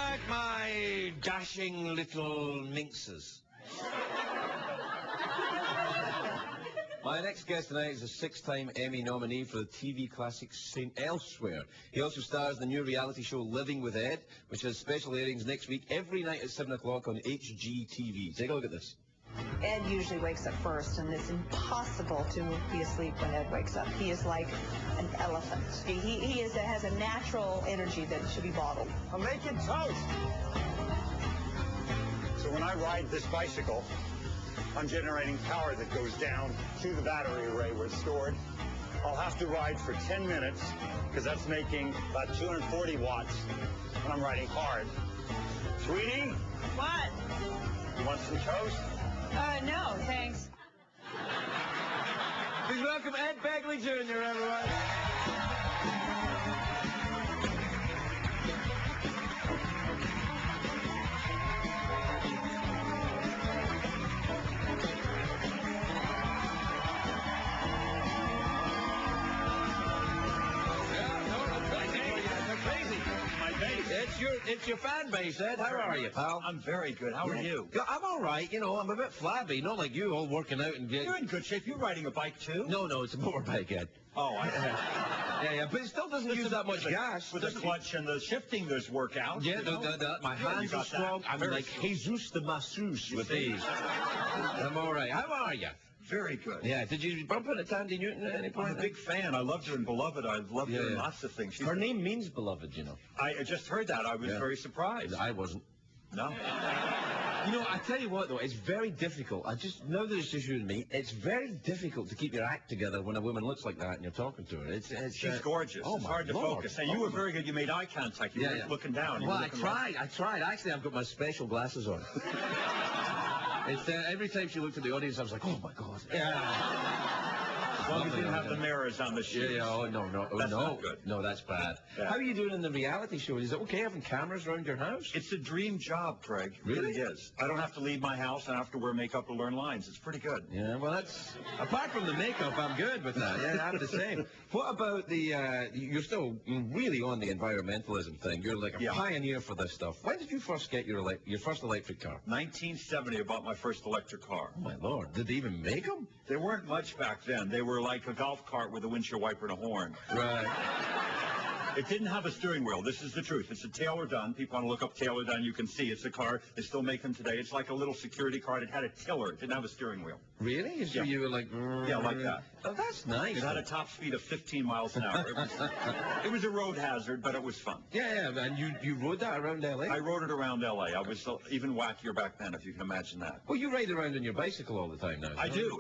back my dashing little minxes. My next guest tonight is a 6-time Emmy nominee for the TV classic St. Elsewhere. He also stars in the new reality show Living with Ed, which has special airings next week every night at 7 o'clock on HGTV. Take a look at this. Ed usually wakes up first, and it's impossible to be asleep when Ed wakes up. He is like an elephant. He has a natural energy that should be bottled. I'm making toast. So when I ride this bicycle, I'm generating power that goes down to the battery array where it's stored. I'll have to ride for 10 minutes because that's making about 240 watts when I'm riding hard. Sweetie? What? You want some toast? No, thanks. Please welcome Ed Begley Jr., everyone. It's your fan base, Ed. How are you, pal? I'm very good. How are you? I'm all right. You know, I'm a bit flabby. Not like you, all working out and You're in good shape. You're riding a bike, too? No, it's a motorbike, Ed. Oh, Yeah, but it still doesn't use that much gas. With the clutch and the shifting, there's workout. Yeah, my hands are strong. I'm like Jesus the masseuse with these. I'm all right. How are you? Very good. Yeah, did you bump into Tandy Newton at any point? I'm a big fan. I loved her in Beloved. I've loved her in lots of things. Her name means beloved, you know. I just heard that. I was very surprised. I wasn't. No. You know, I tell you what, though, it's very difficult. Now that it's just you and me, it's very difficult to keep your act together when a woman looks like that and you're talking to her. She's gorgeous. Oh, it's hard to focus. And you were very good. You made eye contact. You weren't looking down. Well, I tried. Actually, I've got my special glasses on. Every time she looked at the audience, I was like, oh, my God. As long as you don't have the mirrors on the shoes. That's not good. No, that's bad. Yeah. How are you doing in the reality show? Is it okay having cameras around your house? It's a dream job, Craig. Really? It is. I don't have to leave my house. I don't have to wear makeup or learn lines. It's pretty good. Yeah, well, that's... Apart from the makeup, I'm good with that. Yeah, I'm the same. What about the... you're still really on the environmentalism thing. You're like a pioneer for this stuff. When did you first get your first electric car? 1970, I bought my first electric car. Oh, my Lord. Did they even make them? They weren't much back then. They were like a golf cart with a windshield wiper and a horn. Right. It didn't have a steering wheel. This is the truth. It's a Taylor-Dunn. People want to look up Taylor-Dunn. You can see it's a car. They still make them today. It's like a little security card. It had a tiller. It didn't have a steering wheel. Really? So you were like... Yeah, like that. Oh, that's nice. It had a top speed of 15 miles an hour. It was a road hazard, but it was fun. Yeah, and you rode that around L.A.? I rode it around L.A. I was even wackier back then, if you can imagine that. Well, you ride around on your bicycle all the time now. I do.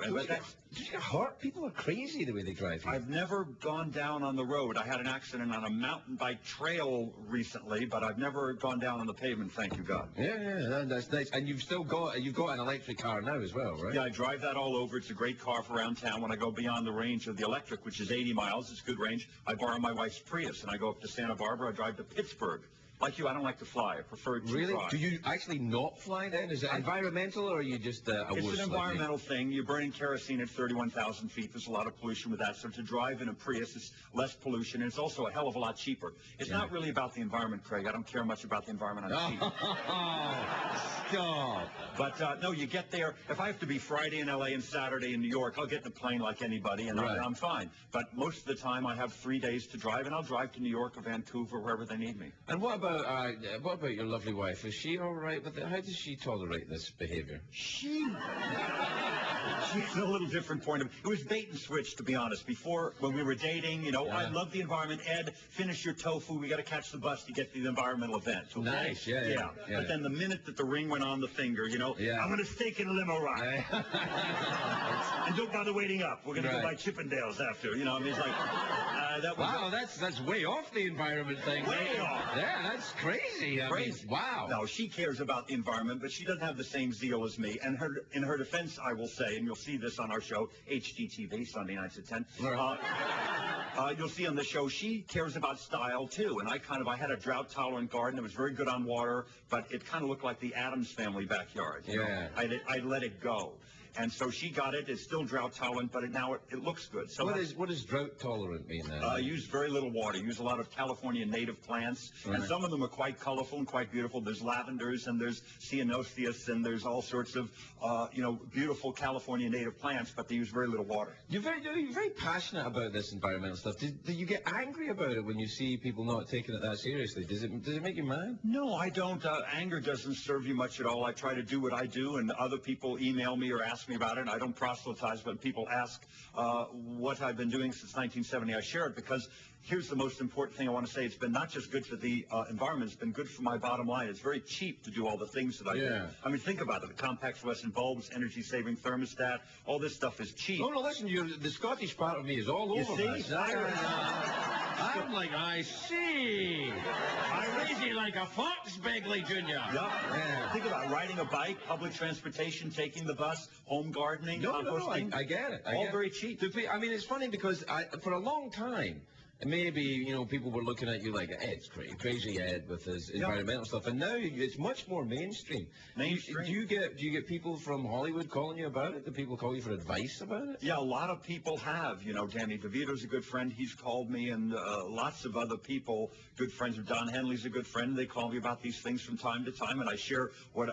Did you get hurt? People are crazy the way they drive here. I've never gone down on the road. I had an accident on a mountain bike trail recently, but I've never gone down on the pavement, thank you, God. Yeah, that's nice. And you've got an electric car now as well, right? Yeah, I drive that all over. It's a great car for around town. When I go beyond the range of the electric, which is 80 miles, it's good range, I borrow my wife's Prius, and I go up to Santa Barbara. I drive to Pittsburgh. Like you, I don't like to fly. I prefer to drive. Do you actually not fly then? Is it environmental, or are you just a wuss? It's an environmental thing. You're burning kerosene at 31,000 feet. There's a lot of pollution with that. So to drive in a Prius is less pollution, and it's also a hell of a lot cheaper. It's not really about the environment, Craig. I don't care much about the environment. I'm cheap. Stop. But, no, you get there. If I have to be Friday in L.A. and Saturday in New York, I'll get in the plane like anybody, and I'm fine. But most of the time, I have 3 days to drive, and I'll drive to New York or Vancouver, wherever they need me. And what about your lovely wife? Is she all right with it? How does she tolerate this behavior? She's a little different point of... It was bait and switch, to be honest. Before, when we were dating, I love the environment. Ed, finish your tofu. We got to catch the bus to get to the environmental event. Okay? Nice, yeah. But then the minute that the ring went on the finger, I'm going to steak in a limo ride. And don't bother waiting up. We're going to go by Chippendales after. It's like... wow, that's way off the environment thing. Way off. Yeah, that's crazy. I mean, wow. No, she cares about the environment, but she doesn't have the same zeal as me. And in her defense, I will say, and you'll see this on our show, HGTV, Sunday nights at 10. You'll see on the show, she cares about style, too. And I had a drought-tolerant garden. It was very good on water, but it kind of looked like the Addams Family backyard. Yeah. I let it go. And so she got it. It's still drought tolerant, but now it looks good. So what does drought tolerant mean then? Use very little water. Use a lot of California native plants, and some of them are quite colorful and quite beautiful. There's lavenders and there's ceanotheus and there's all sorts of beautiful California native plants, but they use very little water. You're very passionate about this environmental stuff. Do you get angry about it when you see people not taking it that seriously? Does it make you mad? No, I don't. Anger doesn't serve you much at all. I try to do what I do, and other people email me or ask me about it. I don't proselytize, but people ask what I've been doing since 1970. I share it because here's the most important thing I want to say. It's been not just good for the environment, it's been good for my bottom line. It's very cheap to do all the things that I do. I mean, think about it. The compact fluorescent bulbs, energy-saving thermostat, all this stuff is cheap. Oh, no, listen, the Scottish part of me is all over this. I'm like, I see. Crazy like a fox, Begley Jr. Yeah. Think about riding a bike, public transportation, taking the bus, home gardening, composting. I get it. All very cheap. I mean, it's funny because for a long time, maybe, people were looking at you like, Ed's crazy Ed with his environmental stuff, and now it's much more mainstream. Do you get people from Hollywood calling you about it? Do people call you for advice about it? Yeah, a lot of people have. Danny DeVito's a good friend. He's called me, and lots of other people, good friends of Don Henley's a good friend. They call me about these things from time to time, and I share what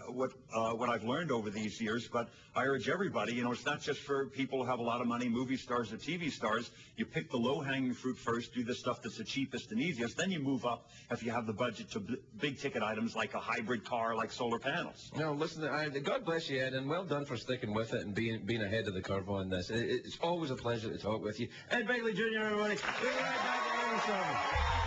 I've learned over these years. But I urge everybody, it's not just for people who have a lot of money, movie stars or TV stars. You pick the low-hanging fruit first. Do the stuff that's the cheapest and easiest, then you move up if you have the budget to big ticket items like a hybrid car, like solar panels. No, listen, God bless you, Ed, and well done for sticking with it and being ahead of the curve on this. It's always a pleasure to talk with you. Ed Begley Jr., everybody. We'll be right back.